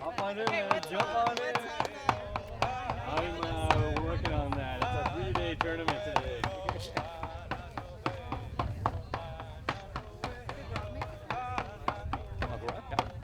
Hop on in, man. Jump on in. I'm working on that. It's a 3-day tournament today. I'll go up, yeah.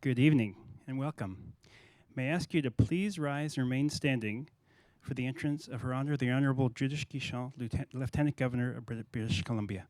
Good evening and welcome. May I ask you to please rise and remain standing for the entrance of Her Honor, the Honorable Judith Guichon, Lieutenant Governor of British Columbia.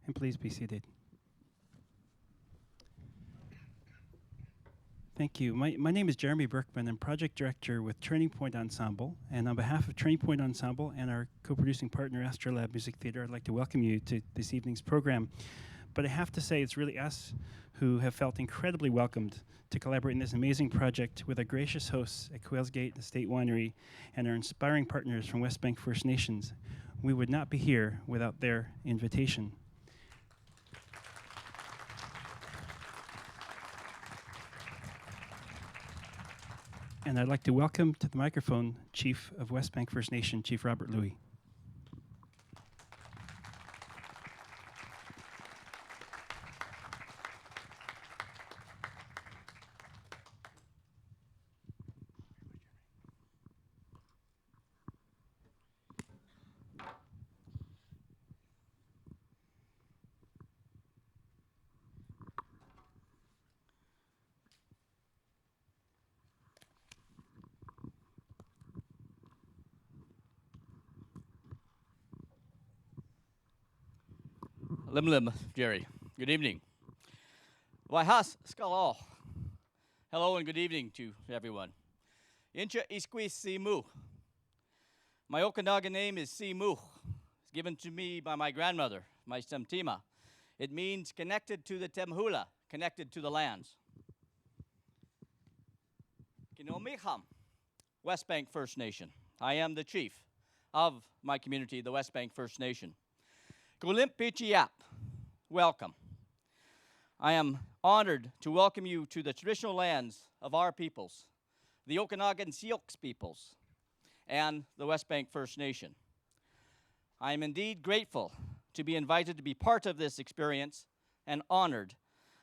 And please be seated. Thank you. My name is Jeremy Berkman. I'm Project Director with Turning Point Ensemble. And on behalf of Turning Point Ensemble and our co-producing partner, Astrolab Music Theatre, I'd like to welcome you to this evening's program. But I have to say, it's really us who have felt incredibly welcomed to collaborate in this amazing project with our gracious hosts at Quails Gate Estate Winery and our inspiring partners from Westbank First Nations. We would not be here without their invitation. And I'd like to welcome to the microphone Chief of Westbank First Nation, Chief Robert Louis. Lim, Jerry. Good evening. Waihas Skalal. Hello and good evening to everyone. Incha Iskwi Simu. My Okanagan name is Simu. It's given to me by my grandmother, my Semtima. It means connected to the Temhula, connected to the lands. Kinomiham, Westbank First Nation. I am the chief of my community, the Westbank First Nation. Kulimpichiap, welcome. I am honored to welcome you to the traditional lands of our peoples, the Okanagan Sioux peoples, and the Westbank First Nation. I am indeed grateful to be invited to be part of this experience and honored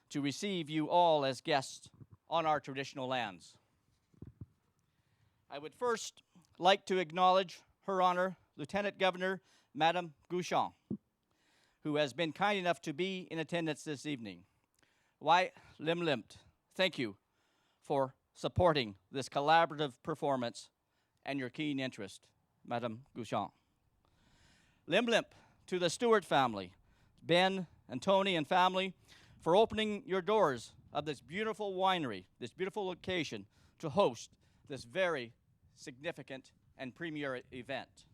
to receive you all as guests on our traditional lands. I would first like to acknowledge Her Honor, Lieutenant Governor, Madame Guichon, who has been kind enough to be in attendance this evening. Wai Limlimt, thank you for supporting this collaborative performance and your keen interest, Madame Guichon. Limlimp to the Stewart family, Ben and Tony and family, for opening your doors of this beautiful winery, this beautiful location, to host this very significant and premier event.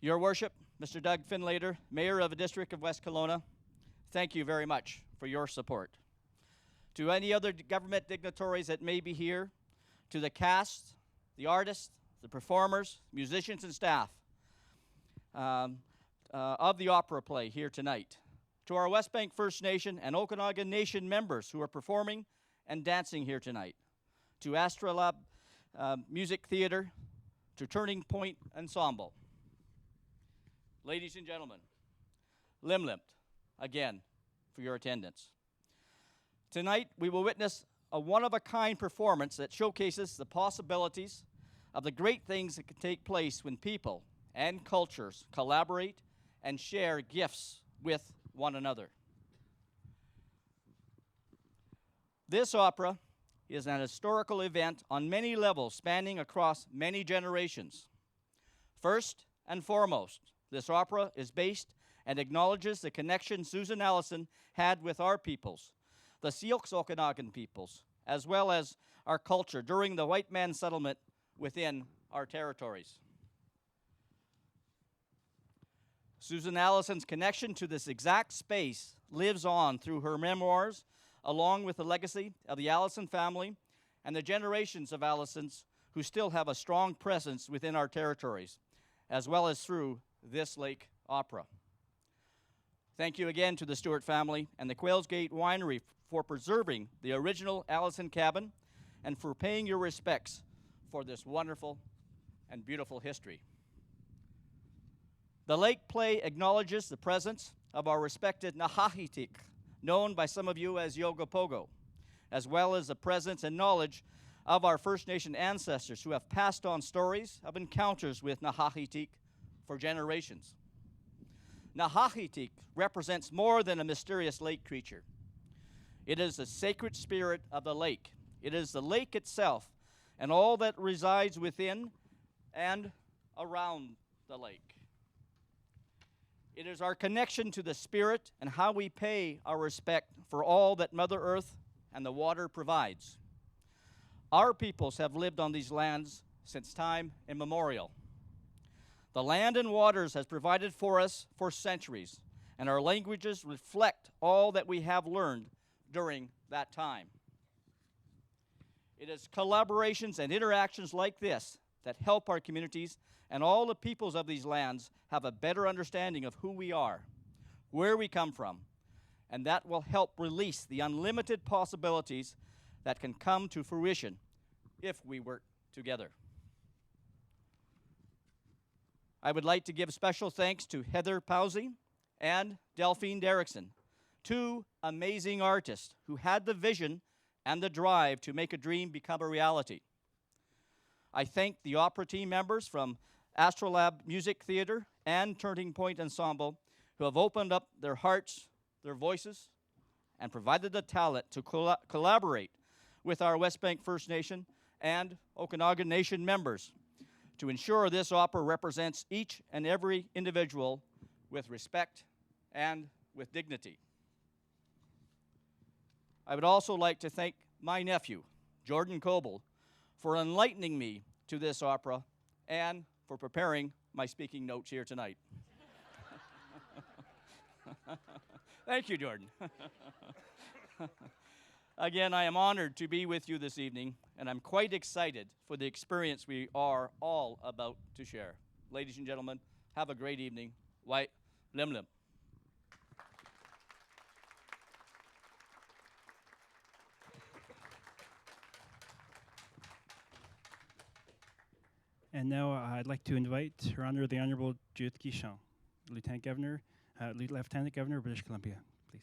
Your Worship, Mr. Doug Finlater, Mayor of the District of West Kelowna, thank you very much for your support. to any other government dignitaries that may be here, to the cast, the artists, the performers, musicians, and staff of the opera play here tonight, to our Westbank First Nation and Okanagan Nation members who are performing and dancing here tonight, to Astrolabe Music Theatre, to Turning Point Ensemble. Ladies and gentlemen, Limlimt, again, for your attendance. Tonight, we will witness a one-of-a-kind performance that showcases the possibilities of the great things that can take place when people and cultures collaborate and share gifts with one another. This opera is an historical event on many levels spanning across many generations. First and foremost, this opera is based and acknowledges the connection Susan Allison had with our peoples, the Sioux Okanagan peoples, as well as our culture during the white man settlement within our territories. Susan Allison's connection to this exact space lives on through her memoirs, along with the legacy of the Allison family and the generations of Allisons who still have a strong presence within our territories, as well as through this lake opera. Thank you again to the Stewart family and the Quails Gate Winery for preserving the original Allison cabin and for paying your respects for this wonderful and beautiful history. The lake play acknowledges the presence of our respected N-ha-a-itk, known by some of you as Ogopogo, as well as the presence and knowledge of our First Nation ancestors who have passed on stories of encounters with N-ha-a-itk for generations. N-ha-a-itk represents more than a mysterious lake creature. It is the sacred spirit of the lake. It is the lake itself and all that resides within and around the lake. It is our connection to the spirit and how we pay our respect for all that Mother Earth and the water provides. Our peoples have lived on these lands since time immemorial. The land and waters has provided for us for centuries, and our languages reflect all that we have learned during that time. It is collaborations and interactions like this that help our communities and all the peoples of these lands have a better understanding of who we are, where we come from, and that will help release the unlimited possibilities that can come to fruition if we work together. I would like to give special thanks to Heather Pawsey and Delphine Derickson, two amazing artists who had the vision and the drive to make a dream become a reality. I thank the opera team members from Astrolabe Music Theatre and Turning Point Ensemble who have opened up their hearts, their voices, and provided the talent to collaborate with our Westbank First Nation and Okanagan Nation members to ensure this opera represents each and every individual with respect and with dignity. I would also like to thank my nephew, Jordan Coble, for enlightening me to this opera and for preparing my speaking notes here tonight. Thank you, Jordan. Again, I am honored to be with you this evening, and I'm quite excited for the experience we are all about to share. Ladies and gentlemen, have a great evening. Wai Lim Lim. And now I'd like to invite Her Honor the Honourable Judith Guichon, Lieutenant Governor of British Columbia, please.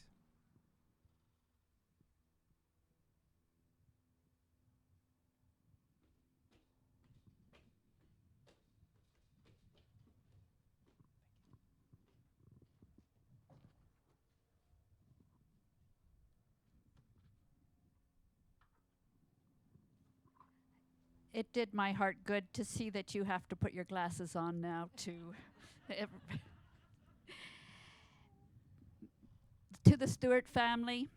It did my heart good to see that you have to put your glasses on now to to the Stewart family,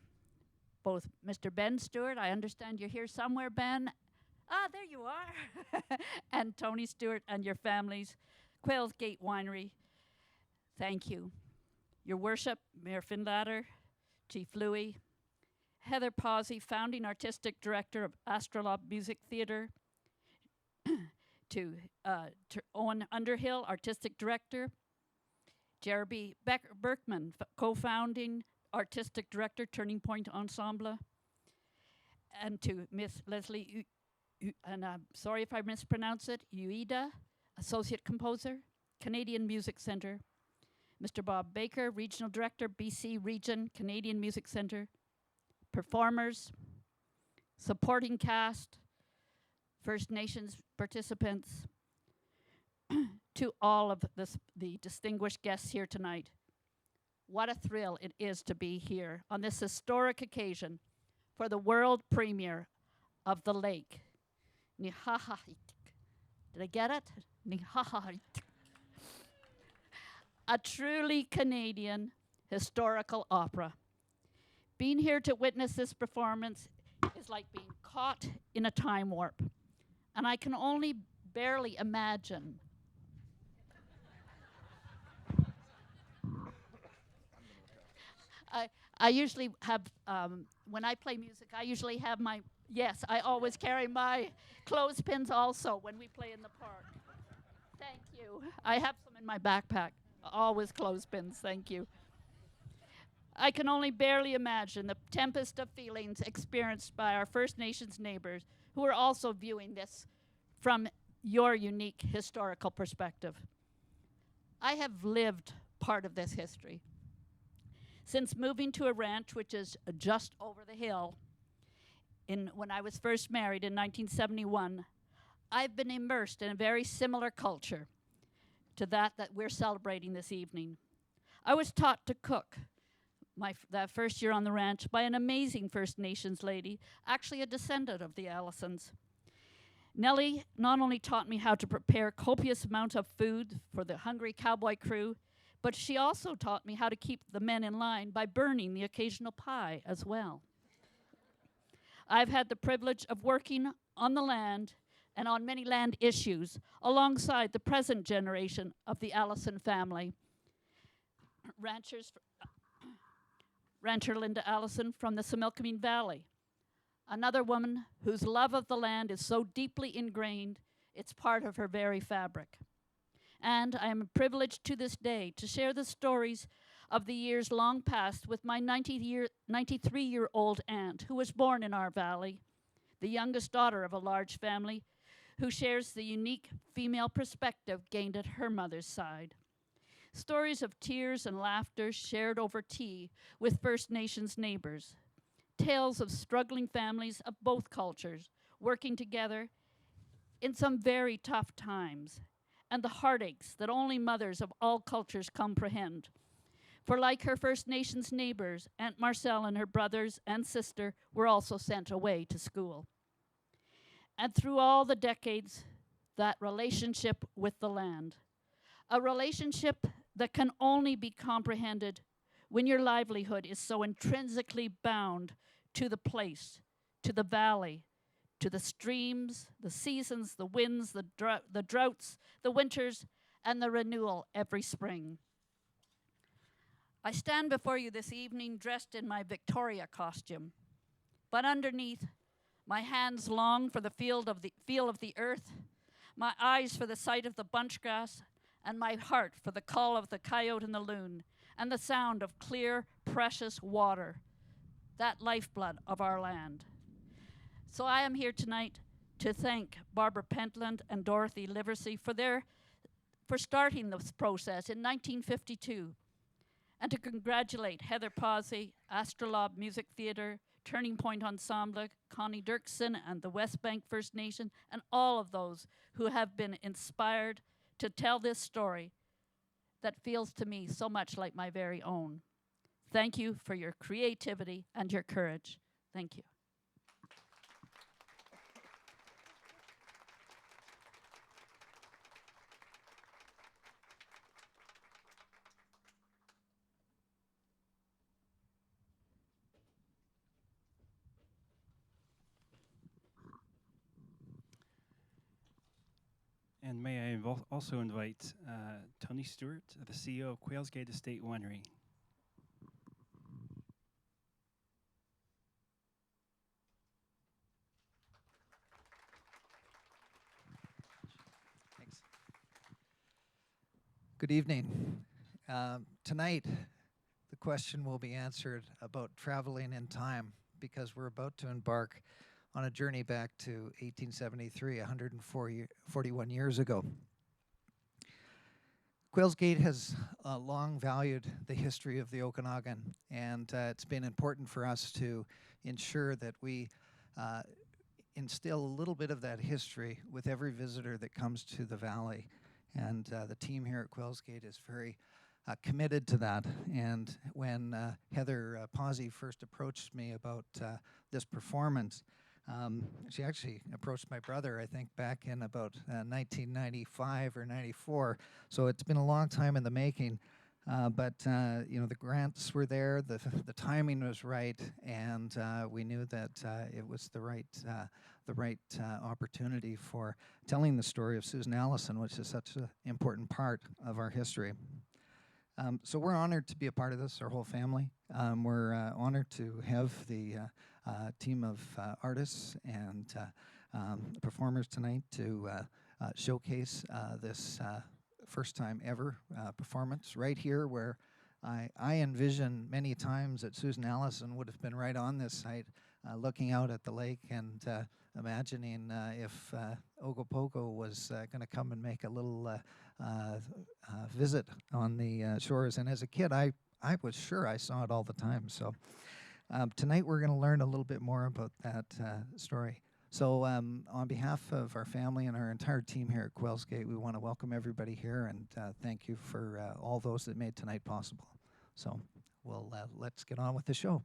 both Mr. Ben Stewart, I understand you're here somewhere, Ben. Ah, there you are. And Tony Stewart and your families, Quails Gate Winery, thank you. Your Worship, Mayor Finlatter, Chief Louis, Heather Pawsey, founding artistic director of Astrolabe Music Theatre, to Owen Underhill, artistic director, Jeremy Berkman, co-founding artistic director, Turning Point Ensemble, and to Miss Leslie, and I'm sorry if I mispronounce it, Ueda, associate composer, Canadian Music Centre, Mr. Bob Baker, regional director, BC Region, Canadian Music Centre, performers, supporting cast, First Nations participants, to all of the distinguished guests here tonight. What a thrill it is to be here on this historic occasion for the world premiere of The Lake. N-ha-a-itk. Did I get it? N-ha-a-itk. A truly Canadian historical opera. Being here to witness this performance is like being caught in a time warp. And I can only barely imagine I usually have, when I play music, I usually have my, yes, I always carry my clothespins also when we play in the park. Thank you. I have some in my backpack. Always clothespins, thank you. I can only barely imagine the tempest of feelings experienced by our First Nations neighbors who are also viewing this from your unique historical perspective. I have lived part of this history. Since moving to a ranch which is just over the hill when I was first married in 1971, I've been immersed in a very similar culture to that we're celebrating this evening. I was taught to cook that first year on the ranch by an amazing First Nations lady, actually a descendant of the Allisons. Nellie not only taught me how to prepare copious amounts of food for the hungry cowboy crew, but she also taught me how to keep the men in line by burning the occasional pie as well. I've had the privilege of working on the land and on many land issues alongside the present generation of the Allison family. Rancher Linda Allison from the Similkameen Valley, another woman whose love of the land is so deeply ingrained, it's part of her very fabric. And I am privileged to this day to share the stories of the years long past with my 93-year-old aunt who was born in our valley, the youngest daughter of a large family who shares the unique female perspective gained at her mother's side. Stories of tears and laughter shared over tea with First Nations neighbors. Tales of struggling families of both cultures working together in some very tough times, and the heartaches that only mothers of all cultures comprehend. For like her First Nations neighbors, Aunt Marcelle and her brothers and sister were also sent away to school. And through all the decades, that relationship with the land, a relationship that can only be comprehended when your livelihood is so intrinsically bound to the place, to the valley, to the streams, the seasons, the winds, the droughts, the winters, and the renewal every spring. I stand before you this evening dressed in my Victoria costume, but underneath, my hands long for the feel of the earth, my eyes for the sight of the bunchgrass, and my heart for the call of the coyote and the loon, and the sound of clear, precious water, that lifeblood of our land. So I am here tonight to thank Barbara Pentland and Dorothy Liversey for starting this process in 1952, and to congratulate Heather Pawsey, Astrolabe Music Theatre, Turning Point Ensemble, Connie Derickson, and the Westbank First Nation, and all of those who have been inspired to tell this story that feels to me so much like my very own. Thank you for your creativity and your courage. Thank you. And may I also invite Tony Stewart, the CEO of Quails Gate Winery. Good evening. Tonight, the question will be answered about traveling in time because we're about to embark on a journey back to 1873, 141 years ago. Quails Gate has long valued the history of the Okanagan, and it's been important for us to ensure that we instill a little bit of that history with every visitor that comes to the valley. And the team here at Quails Gate is very committed to that. And when Heather Pawsey first approached me about this performance, she actually approached my brother, I think, back in about 1995 or 94. So it's been a long time in the making. But you know, the grants were there, the timing was right, and we knew that it was the right opportunity for telling the story of Susan Allison, which is such an important part of our history. So we're honored to be a part of this, our whole family. We're honored to have the team of artists and performers tonight to showcase this first time ever performance right here, where I envision many times that Susan Allison would have been right on this site looking out at the lake and imagining if Ogopogo was going to come and make a little visit on the shores. And as a kid, I was sure I saw it all the time. So tonight we're going to learn a little bit more about that story. So on behalf of our family and our entire team here at Quails Gate, we want to welcome everybody here and thank you for all those that made tonight possible. So let's get on with the show.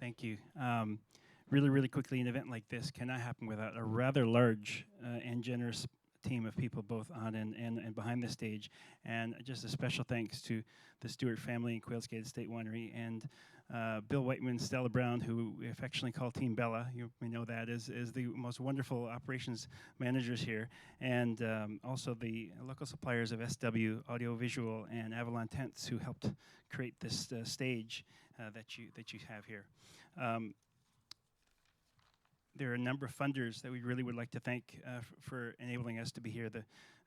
Thank you. Really quickly, an event like this cannot happen without a rather large and generous team of people both on and behind the stage. And just a special thanks to the Stewart family and Quails Gate Estate Winery and Bill Whiteman, Stella Brown, who we affectionately call Team Bella. You may know that is the most wonderful operations managers here. And also the local suppliers of SW, Audiovisual, and Avalon Tents, who helped create this stage that you have here. There are a number of funders that we really would like to thank for enabling us to be here.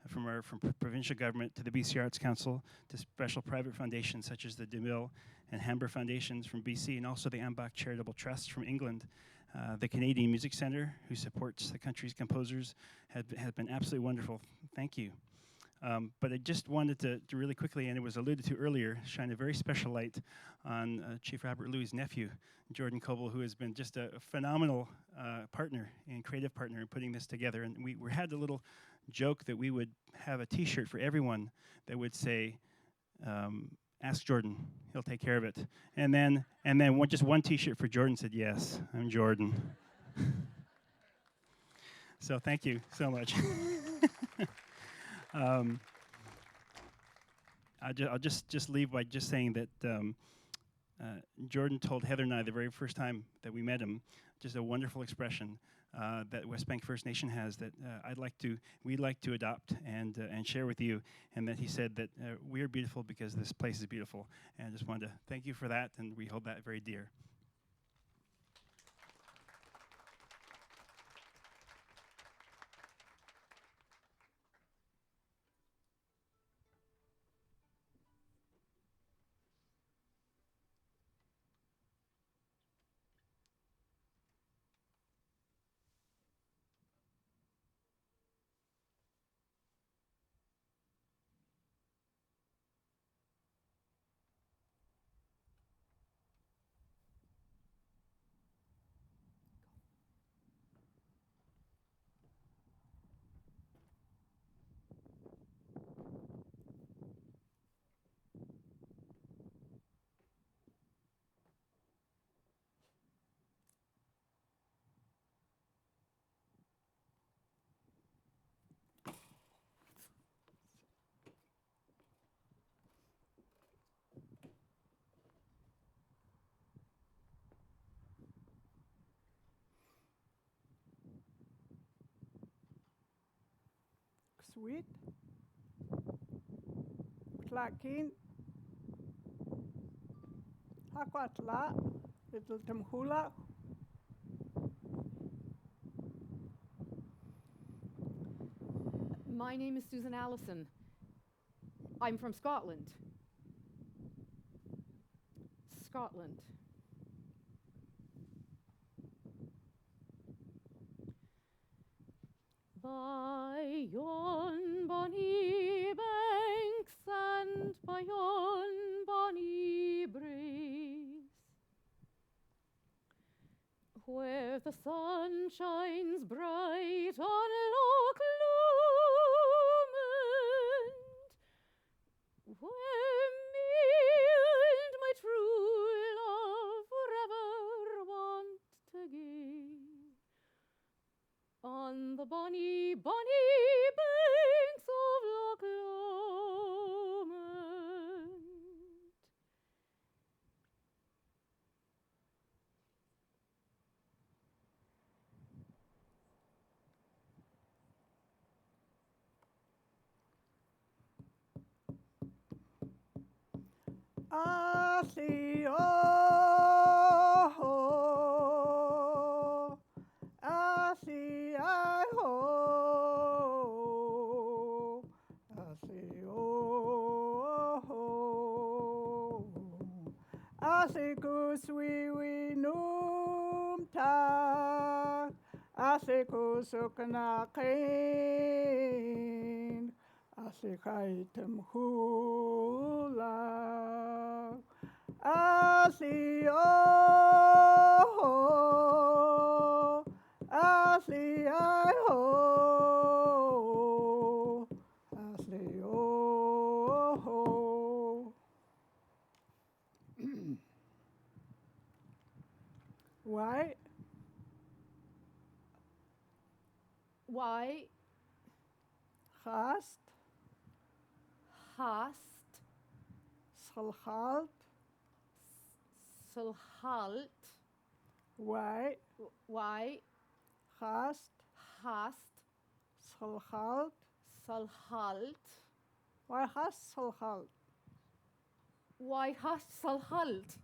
From provincial government to the BC Arts Council to special private foundations such as the DeMille and Hamber Foundations from BC, and also the Ambach Charitable Trust from England. The Canadian Music Centre, who supports the country's composers, has been absolutely wonderful. Thank you. But I just wanted to really quickly, and it was alluded to earlier, shine a very special light on Chief Robert Louis' nephew, Jordan Coble, who has been just a phenomenal partner and creative partner in putting this together. And we had a little joke that we would have a T-shirt for everyone that would say, "Ask Jordan, he'll take care of it." And then just one T-shirt for Jordan said, "Yes, I'm Jordan." So thank you so much. I'll just leave by just saying that Jordan told Heather and I the very first time that we met him, just a wonderful expression that Westbank First Nation has that we'd like to adopt and share with you, and that he said that we are beautiful because this place is beautiful. And I just wanted to thank you for that, and we hold that very dear. Sweet, Tlakin, Hakwatla, Little Tamhula, My name is Susan Allison. I'm from Scotland. Scotland. By yon bonny banks and by yon bonny breeze, where the sun shines bright on Loch Lomond, where me and my true love forever want to gaze, on the bonny, bonny banks of Loch Lomond. Asi o ho, asi I ho, asi o ho, asi kuswi num ta, asi kusuknakin. Asikaitem hula, asi o ho, asi I ho, asi o ho. Why? Why Hast, hast salhalt, salhalt? why? Why Hast, hast salhalt, salhalt? why hast salhalt? Why hast salhalt?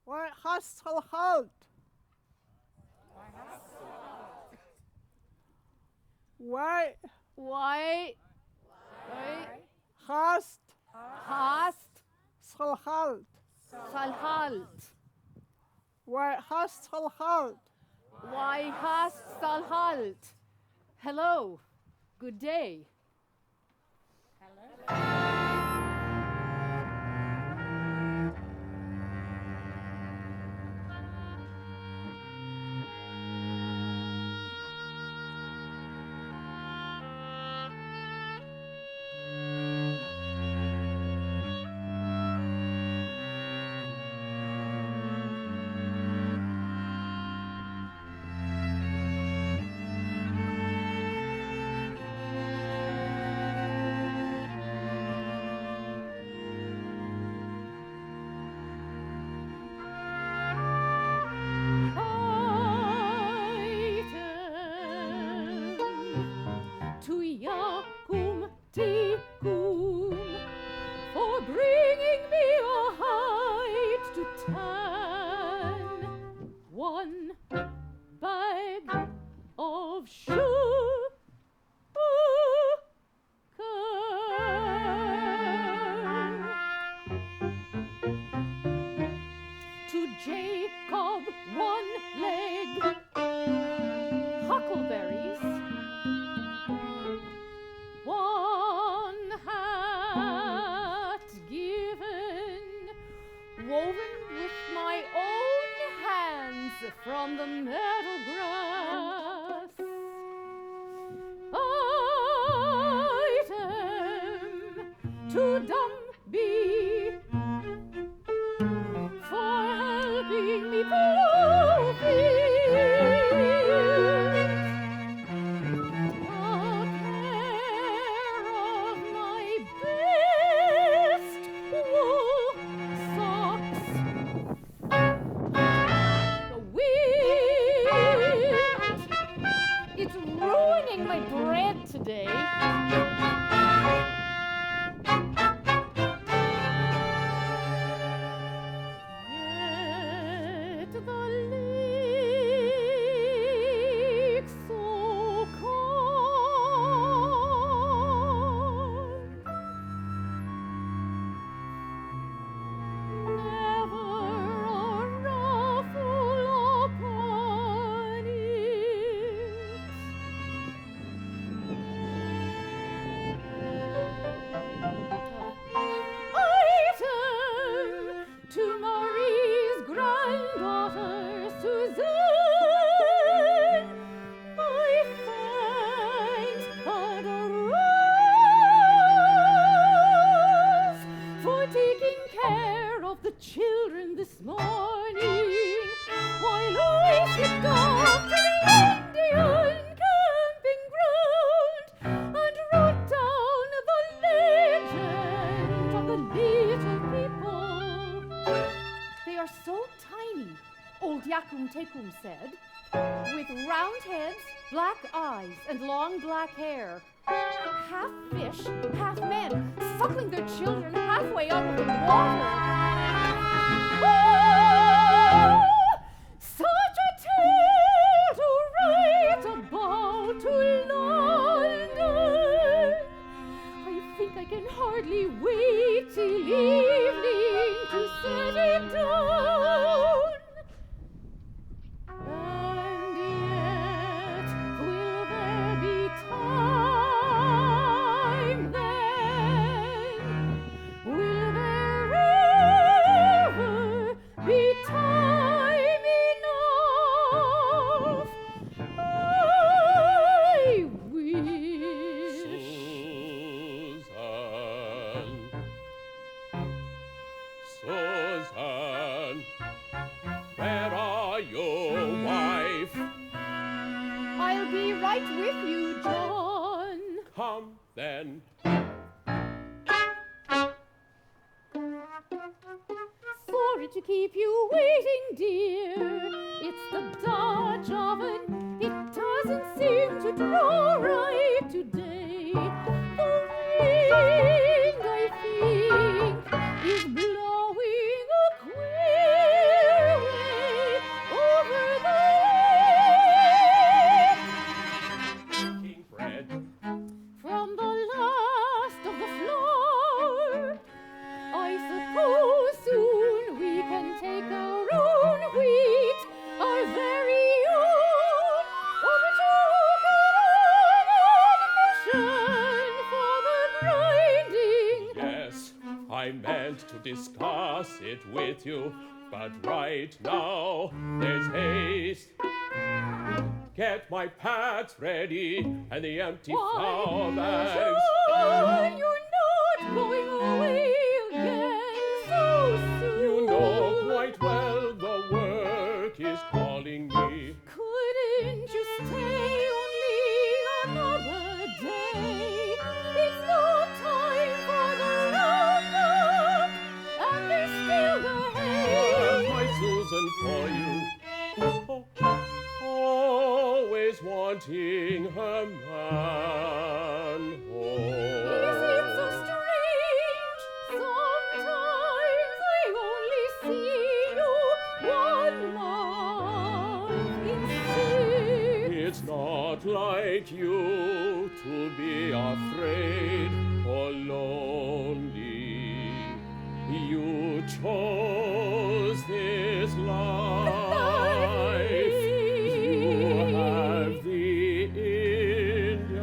Why hast salhalt? Why Why hast hast salhalt? salhalt? Why hast salhalt? Why hast salhalt? Hello, good day. For bringing me a height to 10, 1 bag of sugar. To Jacob 1 leg, huckleberries. 1 hat given, woven with my own hands from the meadow grass. Item to Dumby for helping me plow It's ruining my bread today. some said, with round heads, black eyes, and long black hair. Half fish, half men, suckling their children halfway out of the water. Ah, such a tale to write about to London. I think I can hardly wait till evening to set it down. And yet, will there be time then? Will there ever be time enough? I wish. Susan, where are you, wife? I'll be right with you, John. Come then. Sorry to keep you waiting, dear. It's the Dutch oven. It doesn't seem to draw right today. The wind, I think, is blowing a queer way over the lake. Baking bread. From the last of the flour, I suppose soon we can take our own wheat, our very own, over to Okanagan mission for the grinding. Yes, I meant to discuss it with you, but right now there's haste. Get my pats ready and the empty flour bags. John, you're not going away again so soon. You know quite well the work is calling me. Couldn't you stay only another day? It's no time for the roundup, and there's still the There's hay. my Susan for you. Always wanting her man home. Is it so strange? Sometimes I only see you 1 month in 6. It's not like you to be afraid or lonely. You chose this life. You have the Indians for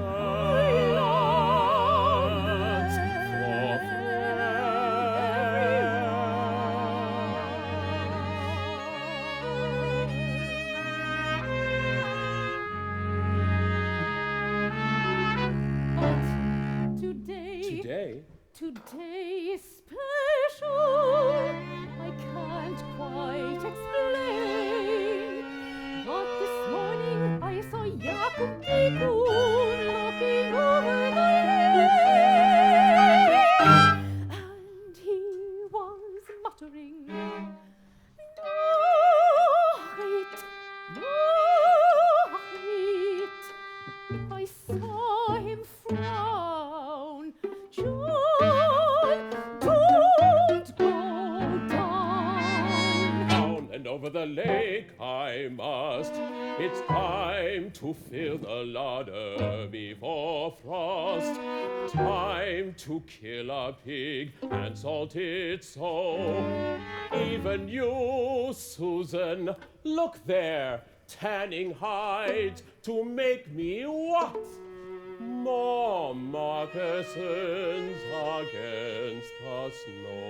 But today Today, is special. I can't quite explain. But this morning I saw Jakob Dekoon looking over the lake. And he was muttering, "Nooit, nooit." I saw him frown. John, don't go down. down and over the lake I must. It's time to fill the larder before frost. Time to kill a pig and salt it so. Even you, Susan, look there, tanning hide to make me what? More moccasins against the snow.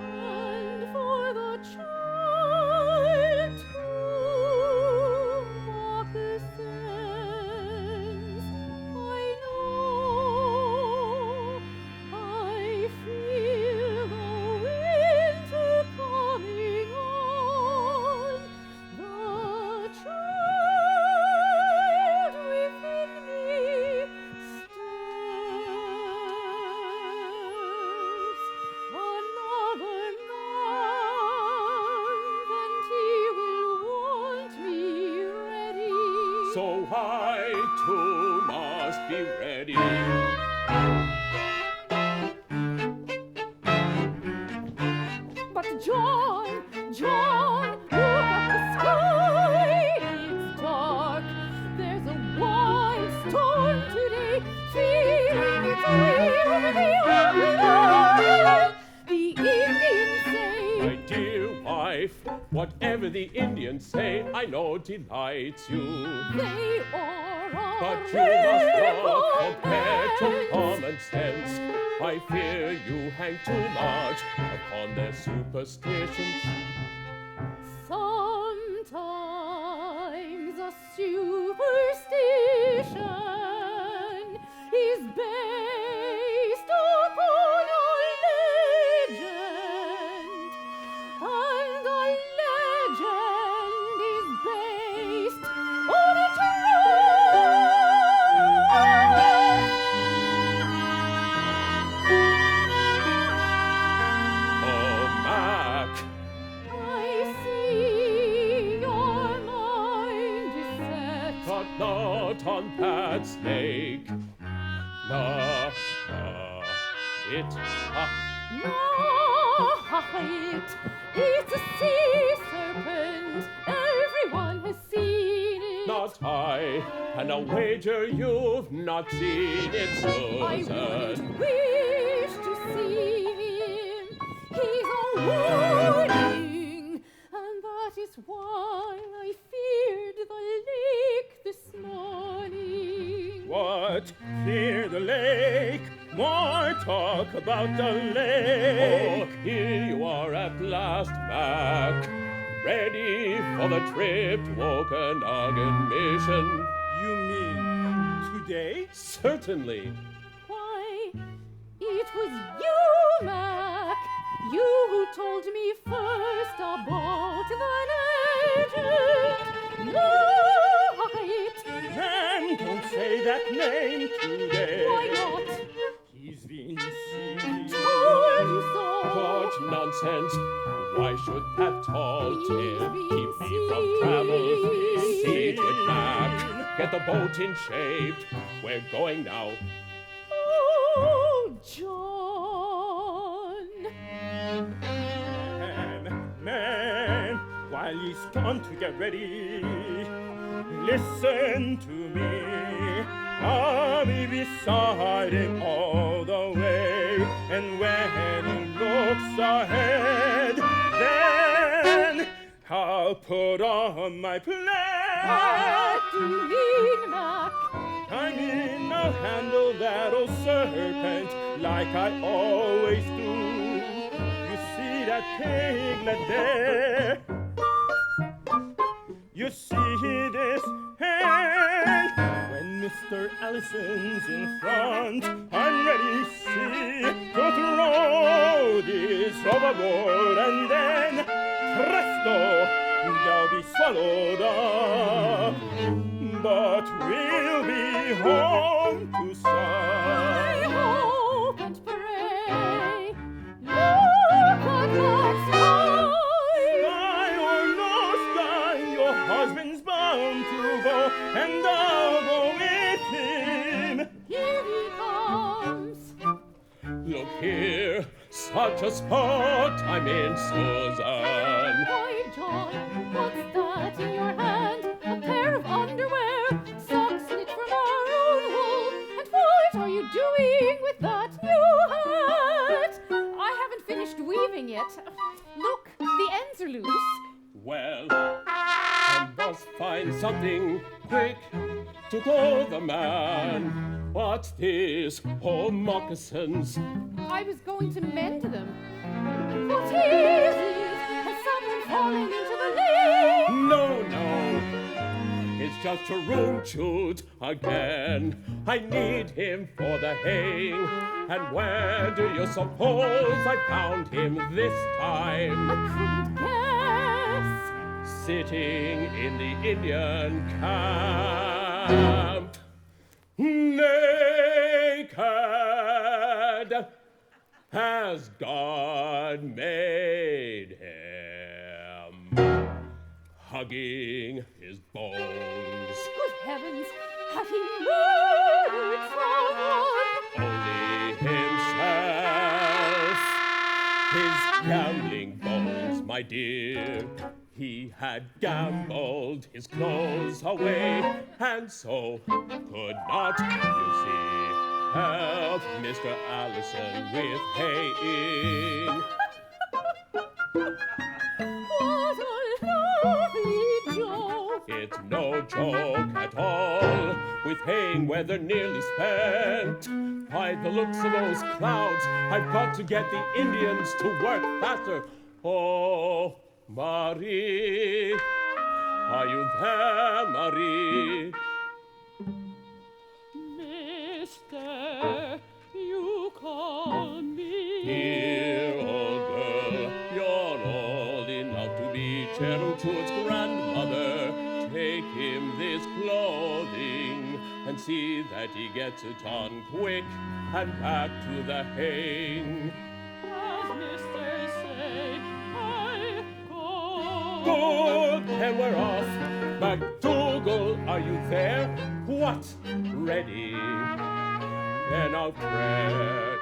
And for the child, 2 moccasins. I know, I feel the winter coming on. The child within me stirs. Another night. So I too must be ready. But John, look up the sky. It's dark. There's a wild storm today. Feeling its way over the Okanagan. The Indians say, My dear wife, whatever the Indians say, I know delights you. they are our But you must not rebel compare to bands. common sense. I fear you hang too much upon their superstitions. Sometimes a superstition is based upon a legend, and a legend is based on a Oh, Mac, I see your mind is set. but not on that snake. It's a sea serpent. Everyone has seen it. Not I, and I'll wager you've not seen it, I Susan. wouldn't wish to see him. He's a warning, and that is why I feared the lake this morning. What? Fear the lake? More talk about the lake. Oh, here you are at last, Mac. Ready for the trip to Okanagan Mission. You mean today? Certainly. Why, it was you, Mac. You who told me first about the legend. Right. Man, don't say that name today. Why not? He's been seen. Told you so. What nonsense! Why should that tall tale He's keep been me from travel? seen. See to it, Mac. Get the boat in shape. We're going now. Oh, John. Man, while he's gone to get ready, listen to me. I'll be beside him all the way, and when he looks ahead, then I'll put on my plan. What do you mean, Mac? I mean, I'll handle that old serpent like I always do. You see that piglet there? You see this hand? When Mr. Allison's in front, I'm ready, see, to throw this overboard, and then, presto, they'll be swallowed up. But we'll be home to sun. I hope and pray. Look at that sky. Sky or no sky, your husband's bound to go, and I'll go with him. Here he comes. Look here, such a spot I'm in, Susan. Why, John, what's that in your hand? A pair of underwear, socks knit from our own wool. And what are you doing with that new hat? I haven't finished weaving yet. Look, the ends are loose. Well, I must find something quick to clothe the man. What's this? Oh, moccasins. I was going to mend them. What is it? Has someone fallen into the lake? No. It's just a room shoot again. I need him for the haying. And where do you suppose I found him this time? I couldn't guess. Sitting in the Indian camp, naked as God made him. tugging his bones. Good heavens, had he murdered someone? Only himself. His gambling bones, my dear. He had gambled his clothes away, and so could not, you see, help Mr. Allison with haying. What a lovely joke! It's no joke at all, with haying weather nearly spent. By the looks of those clouds, I've got to get the Indians to work faster. Oh, Marie, are you there, Marie? Mister, you call me. Dear old girl, you're old enough to be Cheryl's grandmother. Take him this clothing and see that he gets it on quick and back to the haying. As Mister say, I go. Good, then we're off. MacDougall, are you there? What? Ready? Then our prayer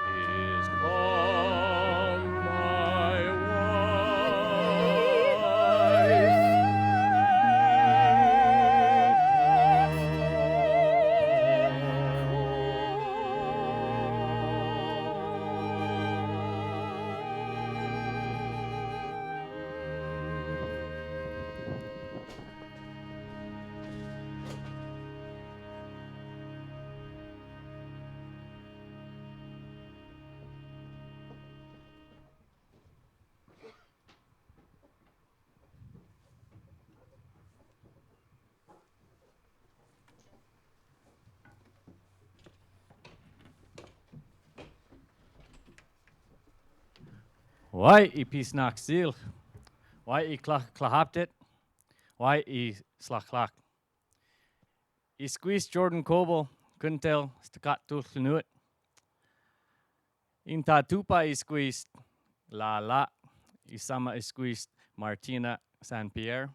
is on, my Why I pisnach seal? Why I clahaptit? Why I slachlach? I squeezed Jordan Coble, couldn't tell, stakat tulchnuit. In Tatupa I squeezed La, I sama I squeezed Martina San Pierre.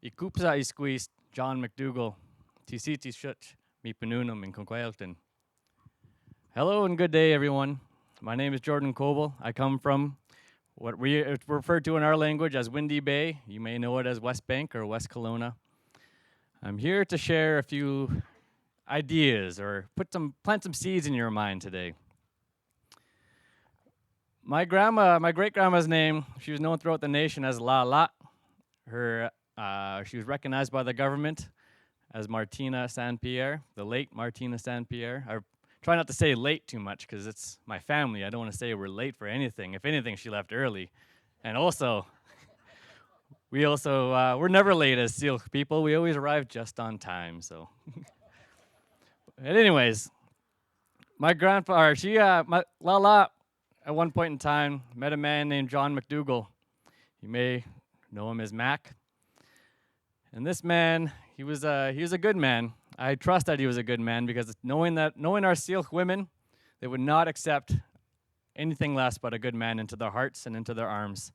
I Kupsa I squeezed John McDougall, Tisiti Shut, mi penunum in Conquailton. Hello and good day, everyone. My name is Jordan Coble. I come from what we refer to in our language as Windy Bay. You may know it as Westbank or West Kelowna. I'm here to share a few ideas or plant some seeds in your mind today. My great-grandma's name, she was known throughout the nation as La. She was recognized by the government as Martina San Pierre, the late Martina San Pierre. I try not to say late too much because it's my family. I don't want to say we're late for anything. If anything, she left early. And also, we're never late as Seal people. We always arrive just on time, so. But anyways, my Lala, at one point in time, met a man named John McDougall. You may know him as Mac. And this man, he was a good man. I trust that he was a good man because knowing our Seal women, they would not accept anything less but a good man into their hearts and into their arms.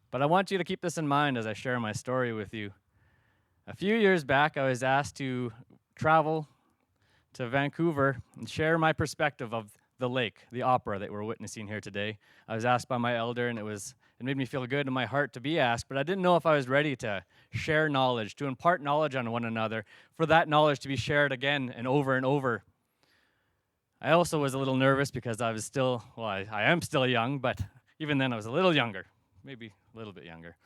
But I want you to keep this in mind as I share my story with you. A few years back, I was asked to travel to Vancouver and share my perspective of the lake, the opera that we're witnessing here today. I was asked by my elder, and it made me feel good in my heart to be asked, but I didn't know if I was ready to share knowledge, to impart knowledge on one another, for that knowledge to be shared again and over and over. I also was a little nervous because I was still, I am still young, but even then I was a little younger, maybe a little bit younger.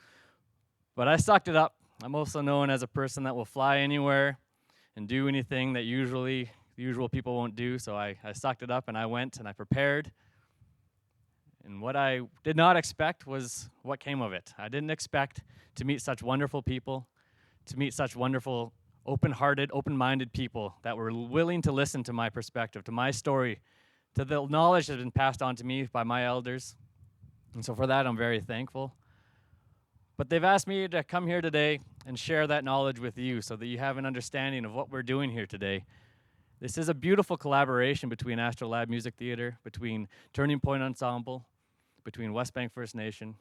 But I sucked it up. I'm also known as a person that will fly anywhere and do anything that usually the usual people won't do, so I sucked it up and I went and I prepared. And what I did not expect was what came of it. I didn't expect to meet such wonderful people, to meet such wonderful, open-hearted, open-minded people that were willing to listen to my perspective, to my story, to the knowledge that has been passed on to me by my elders. And so for that, I'm very thankful. But they've asked me to come here today and share that knowledge with you so that you have an understanding of what we're doing here today. This is a beautiful collaboration between Astrolabe Music Theatre, between Turning Point Ensemble, between Westbank First Nation.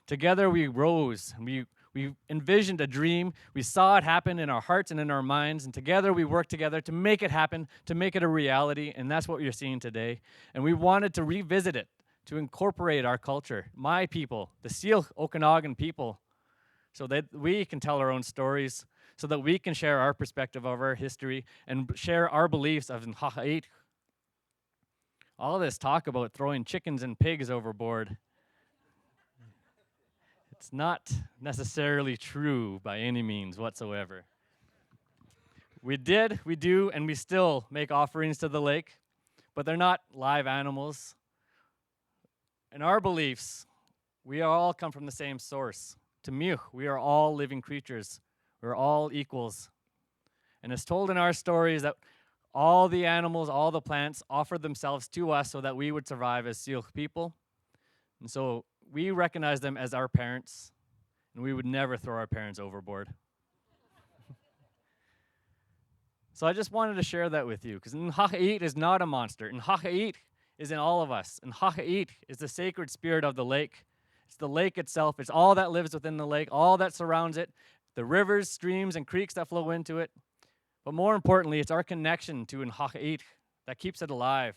Together we rose, and We envisioned a dream. We saw it happen in our hearts and in our minds, and together we worked together to make it happen, to make it a reality, and that's what you're seeing today. And we wanted to revisit it, to incorporate our culture, my people, the Syilx Okanagan people, so that we can tell our own stories, so that we can share our perspective of our history and share our beliefs of N-ha-a-itk. All this talk about throwing chickens and pigs overboard, it's not necessarily true by any means whatsoever. We do, and we still make offerings to the lake, but they're not live animals. In our beliefs, we all come from the same source. To Miuch, we are all living creatures. We're all equals. And it's told in our stories that all the animals, all the plants offered themselves to us so that we would survive as Syilx people. And so we recognize them as our parents, and we would never throw our parents overboard. So I just wanted to share that with you, because N-ha-a-itk is not a monster. N-ha-a-itk is in all of us. N-ha-a-itk is the sacred spirit of the lake. It's the lake itself. It's all that lives within the lake, all that surrounds it, the rivers, streams, and creeks that flow into it. But more importantly, it's our connection to N-ha-a-itk that keeps it alive.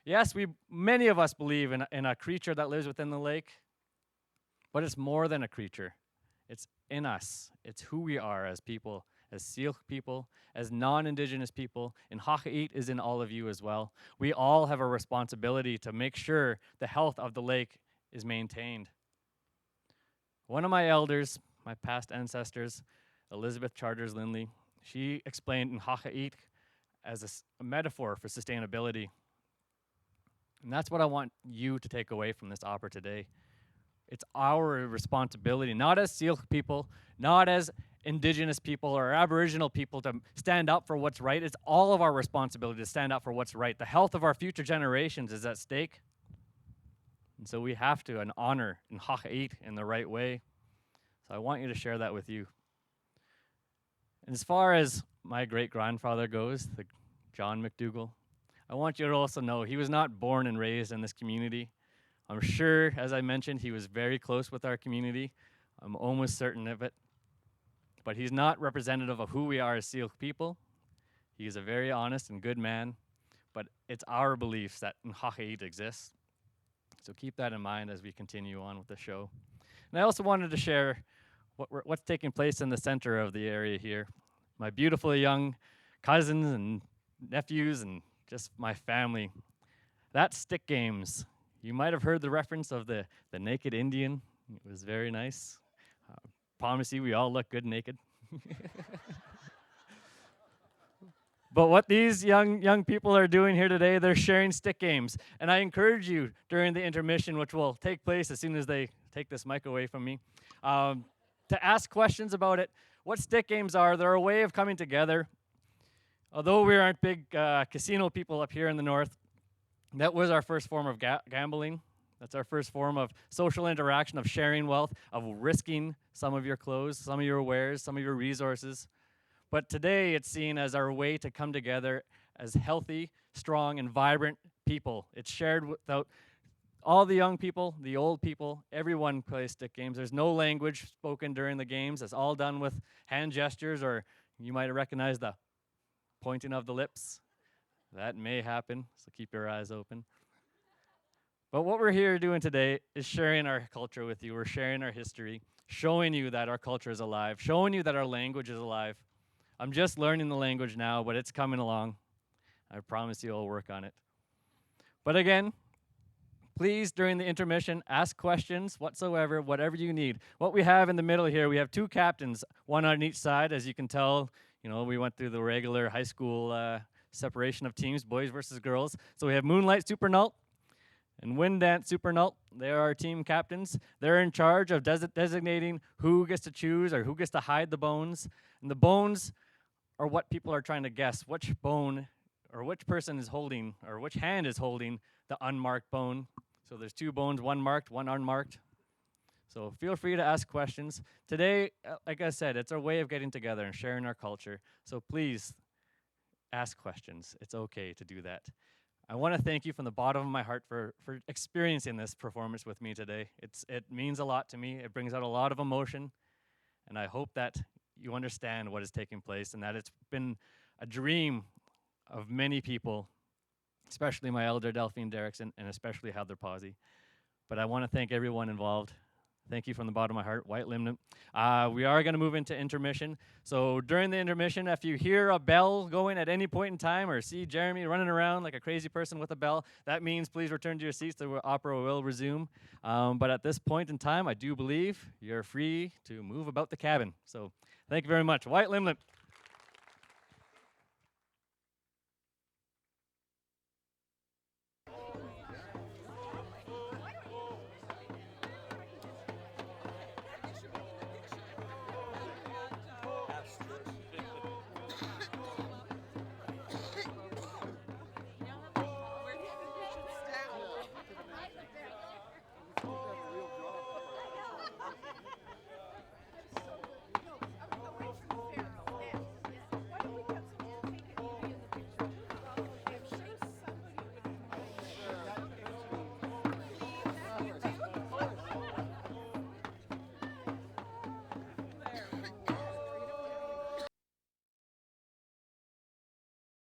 Yes, many of us believe in a creature that lives within the lake, but it's more than a creature. It's in us. It's who we are as people, as Syilx people, as non-Indigenous people. N-ha-a-itk is in all of you as well. We all have a responsibility to make sure the health of the lake is maintained. One of my elders, my past ancestors, Elizabeth Charters Lindley, she explained N-ha-a-itk as a metaphor for sustainability. And that's what I want you to take away from this opera today. It's our responsibility, not as Syilx people, not as Indigenous people or Aboriginal people, to stand up for what's right. It's all of our responsibility to stand up for what's right. The health of our future generations is at stake. And so we have to honor N-ha-a-itk in the right way. So I want you to share that with you. And as far as my great-grandfather goes, the John McDougall, I want you to also know he was not born and raised in this community. I'm sure, as I mentioned, he was very close with our community. I'm almost certain of it. But he's not representative of who we are as Syilx people. He's a very honest and good man, but it's our beliefs that N-ha-a-itk exists. So keep that in mind as we continue on with the show. And I also wanted to share what's taking place in the center of the area here. My beautiful young cousins and nephews and just my family. That's stick games. You might have heard the reference of the naked Indian. It was very nice. Promise you, we all look good naked. But what these young people are doing here today, they're sharing stick games. And I encourage you during the intermission, which will take place as soon as they take this mic away from me, to ask questions about it. What stick games are, they're a way of coming together. Although we aren't big casino people up here in the north, that was our first form of gambling. That's our first form of social interaction, of sharing wealth, of risking some of your clothes, some of your wares, some of your resources. But today it's seen as our way to come together as healthy, strong, and vibrant people. It's shared without all the young people, the old people, everyone plays stick games. There's no language spoken during the games. It's all done with hand gestures, or you might recognize the pointing of the lips. That may happen, so keep your eyes open. But what we're here doing today is sharing our culture with you. We're sharing our history, showing you that our culture is alive, showing you that our language is alive. I'm just learning the language now, but it's coming along. I promise you I'll work on it. But again, please, during the intermission, ask questions whatsoever, whatever you need. What we have in the middle here, we have two captains, one on each side. As you can tell, we went through the regular high school separation of teams, boys versus girls. So we have Moonlight Super Null and Wind Dance Super Null. They are our team captains. They're in charge of designating who gets to choose or who gets to hide the bones. And the bones are what people are trying to guess, which bone or which person is holding or which hand is holding the unmarked bone. So there's two bones, one marked, one unmarked. So feel free to ask questions. Today, like I said, it's our way of getting together and sharing our culture. So please ask questions. It's okay to do that. I want to thank you from the bottom of my heart for experiencing this performance with me today. It means a lot to me. It brings out a lot of emotion. And I hope that you understand what is taking place and that it's been a dream of many people, especially my elder Delphine Derickson and especially Heather Pawsey. But I want to thank everyone involved. Thank you from the bottom of my heart, White Limnant. We are going to move into intermission. So during the intermission, if you hear a bell going at any point in time or see Jeremy running around like a crazy person with a bell, that means please return to your seats. The opera will resume. But at this point in time, I do believe you're free to move about the cabin. So thank you very much. White Limnant.